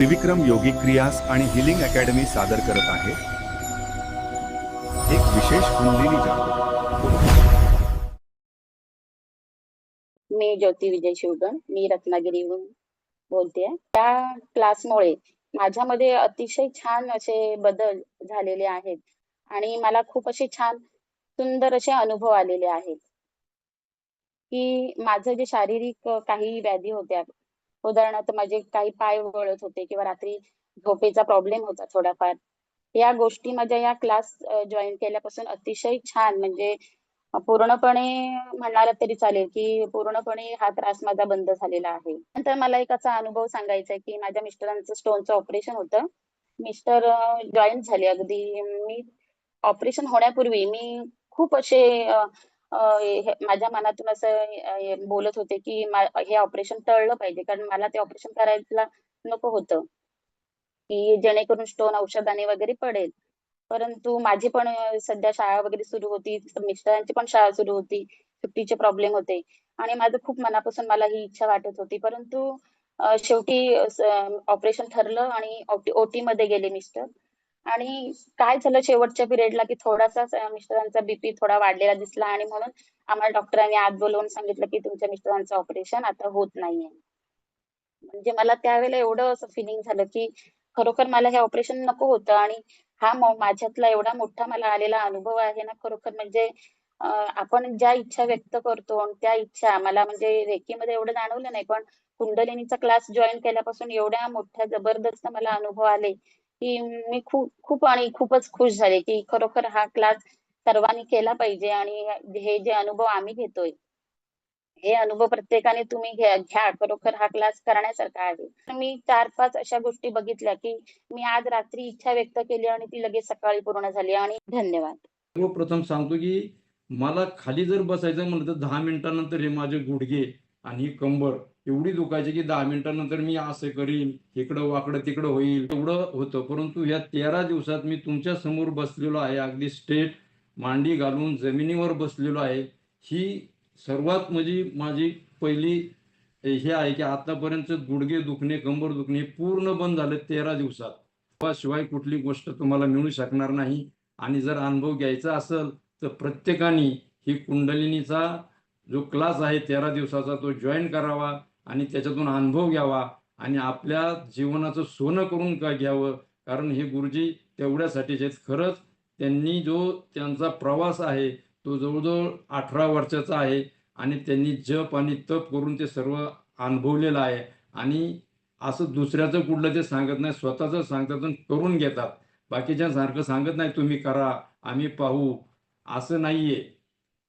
त्रिविक्रम योगिक क्रियास आणि healing academy सादर करत आहे एक विशेष कुंडलिनी जादू। मी ज्योती विजय शिवगण, मी रत्नागिरीहून बोलतेय। त्या क्लासमुळे माझ्यामध्ये अतिशय छान असे बदल झालेले आहेत आणि मला खूप असे छान सुंदर असे अनुभव आलेले आहेत की माझं जे शारीरिक काही व्याधी होत्या, उदाहरणार्थ माझे काही पाय वळत होते किंवा रात्री झोपेचा प्रॉब्लेम होता थोडाफार, या गोष्टी माझ्या या क्लास जॉईन केल्यापासून अतिशय छान म्हणजे पूर्णपणे म्हणाला तरी चालेल की पूर्णपणे हा त्रास माझा बंद झालेला आहे। नंतर मला एक असा अनुभव सांगायचा आहे की माझ्या मिस्टरांचं स्टोनचं ऑपरेशन होतं। मिस्टर जॉईन झाले अगदी मी ऑपरेशन होण्यापूर्वी मी खूप असे माझ्या मनातून असं बोलत होते की हे ऑपरेशन टळलं पाहिजे, कारण मला ते ऑपरेशन करायला नको होतं की जेणेकरून स्टोन औषधाने वगैरे पडेल। परंतु माझी पण सध्या शाळा वगैरे सुरू होती, मिस्टरांची पण शाळा सुरू होती, सुट्टीचे प्रॉब्लेम होते आणि माझं खूप मनापासून मला ही इच्छा वाटत होती। परंतु शेवटी ऑपरेशन ठरलं आणि ओटी मध्ये गेले मिस्टर। आणि काय झालं शेवटच्या पिरियडला की थोडासा मिस्टरांचा बीपी थोडा वाढलेला दिसला आणि म्हणून आम्हाला डॉक्टरांनी आत बोलवून सांगितलं की तुमच्या मिस्टरांचं ऑपरेशन आता होत नाहीये। म्हणजे मला त्यावेळेला एवढं असं फिलिंग झालं की खरोखर मला हे ऑपरेशन नको होतं आणि हा माझ्यातला एवढा मोठा मला आलेला अनुभव आहे ना, खरोखर म्हणजे आपण ज्या इच्छा व्यक्त करतो आणि त्या इच्छा मला म्हणजे रेकीमध्ये एवढं जाणवलं नाही, पण कुंडलिनीचा क्लास जॉईन केल्यापासून एवढ्या मोठ्या जबरदस्त मला अनुभव आले की मी खूप आणि खूपच खुश झाले की खरोखर हा क्लास सर्वांनी केला पाहिजे आणि हे जे अनुभव आम्ही घेतोय, हे अनुभव प्रत्येकाने तुम्ही घ्या। खरोखर हा क्लास करण्यासारखा आहे। तर मी 4-5 अशा गोष्टी बघितल्या की मी आज रात्री इच्छा व्यक्त केली आणि ती लगेच सकाळी पूर्ण झाली आणि धन्यवाद। सर्वप्रथम सांगतो की मला खाली जर बसायचं म्हणलं तर 10 मिनिटानंतर हे माझे गुडघे आणि कंबर एवढी दुखायची की 10 मिनिटानंतर मी असं करीन, इकडं वाकडं तिकडं होईल एवढं होतं। परंतु या 13 दिवसात मी तुमच्या समोर बसलेलो आहे, अगदी स्ट्रेट मांडी घालून जमिनीवर बसलेलो आहे। ही सर्वात म्हणजे माझी पहिली हे आहे की आतापर्यंत गुडघे दुखणे, कंबर दुखणे पूर्ण बंद झाले 13 दिवसात। शिवाय कुठली गोष्ट तुम्हाला मिळू शकणार नाही। आणि जर अनुभव घ्यायचा असेल तर प्रत्येकाने ही कुंडलिनीचा जो क्लास आहे 13 दिवसाचा तो जॉईन करावा आणि त्याच्यातून अनुभव घ्यावा आणि आपल्या जीवनाचं सोनं करून का घ्यावं, कारण हे गुरुजी तेवढ्यासाठीच आहेत। खरंच त्यांनी जो त्यांचा प्रवास आहे तो जवळजवळ 18 वर्षाचा आहे आणि त्यांनी जप आणि तप करून ते सर्व अनुभवलेलं आहे आणि असं दुसऱ्याचं कुठलं ते सांगत नाही, स्वतःच सांगतात आणि करून घेतात। बाकीच्यांसारखं सांगत नाही तुम्ही करा आम्ही पाहू, असं नाहीये।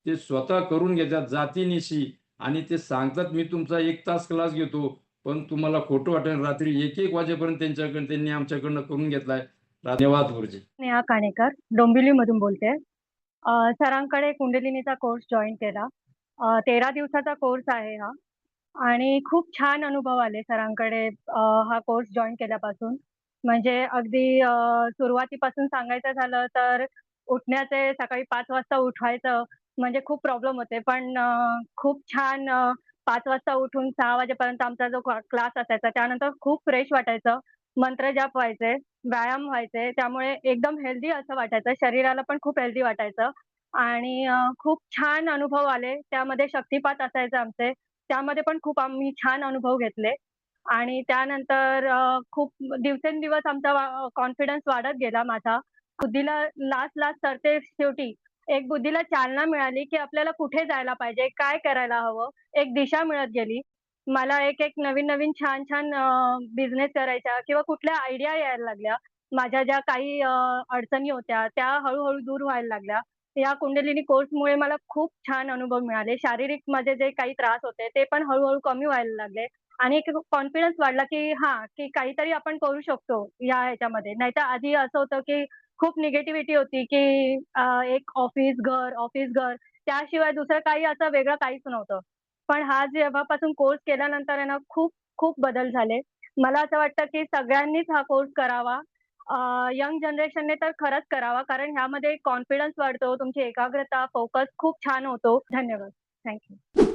ते स्वतः करून घेतात जातीनिशी आणि ते सांगतात मी तुमचा 1 तास क्लास घेतो, पण तुम्हाला खोटं वाटेल रात्री 1-1 वाजेपर्यंत त्यांनी आमच्याकडनं करून घेतलाय। धन्यवाद गुरुजी। नेहा काणेकर डोंबिवलीमधून बोलते। सरांकडे कुंडलिनीचा कोर्स जॉईन केला। 13 दिवसाचा कोर्स आहे हा आणि खूप छान अनुभव आले सरांकडे हा कोर्स जॉईन केल्यापासून। म्हणजे अगदी सुरुवातीपासून सांगायचं झालं तर उठण्याचे सकाळी 5 वाजता उठवायचं म्हणजे खूप प्रॉब्लेम होते। पण खूप छान 5 वाजता उठून 6 वाजेपर्यंत आमचा जो क्लास असायचा त्यानंतर खूप फ्रेश वाटायचं। मंत्र जाप व्हायचे, व्यायाम व्हायचे, त्यामुळे एकदम हेल्दी असं वाटायचं। शरीराला पण खूप हेल्दी वाटायचं आणि खूप छान अनुभव आले। त्यामध्ये शक्तिपात असायचे आमचे, त्यामध्ये पण खूप आम्ही छान अनुभव घेतले आणि त्यानंतर खूप दिवसेंदिवस आमचा कॉन्फिडन्स वाढत गेला माझा। बुद्धीला लास्ट सरते शेवटी एक बुद्धीला चालना मिळाली की आपल्याला कुठे जायला पाहिजे, काय करायला हवं, एक दिशा मिळत गेली। मला एक नवीन छान बिझनेस करायच्या किंवा कुठल्या आयडिया यायला लागल्या। माझ्या ज्या काही अडचणी होत्या त्या हळू-हळू दूर व्हायला लागल्या। या कुंडलिनी कोर्समुळे मला खूप छान अनुभव मिळाले। शारीरिक माझे जे काही त्रास होते ते पण हळू-हळू कमी व्हायला लागले आणि एक कॉन्फिडन्स वाढला की हां, की काहीतरी आपण करू शकतो या ह्याच्यामध्ये। नाहीतर आधी असं होतं की खूप निगेटिव्हिटी होती की एक ऑफिस घर त्याशिवाय दुसरं काही असं वेगळं काहीच नव्हतं। पण हा जेव्हापासून कोर्स केल्यानंतर आहे ना खूप खूप बदल झाले। मला असं वाटतं की सगळ्यांनीच हा कोर्स करावा। यंग जनरेशनने तर खरंच करावा, कारण ह्यामध्ये कॉन्फिडन्स वाढतो, तुमची एकाग्रता, फोकस खूप छान होतो। धन्यवाद. Thank you.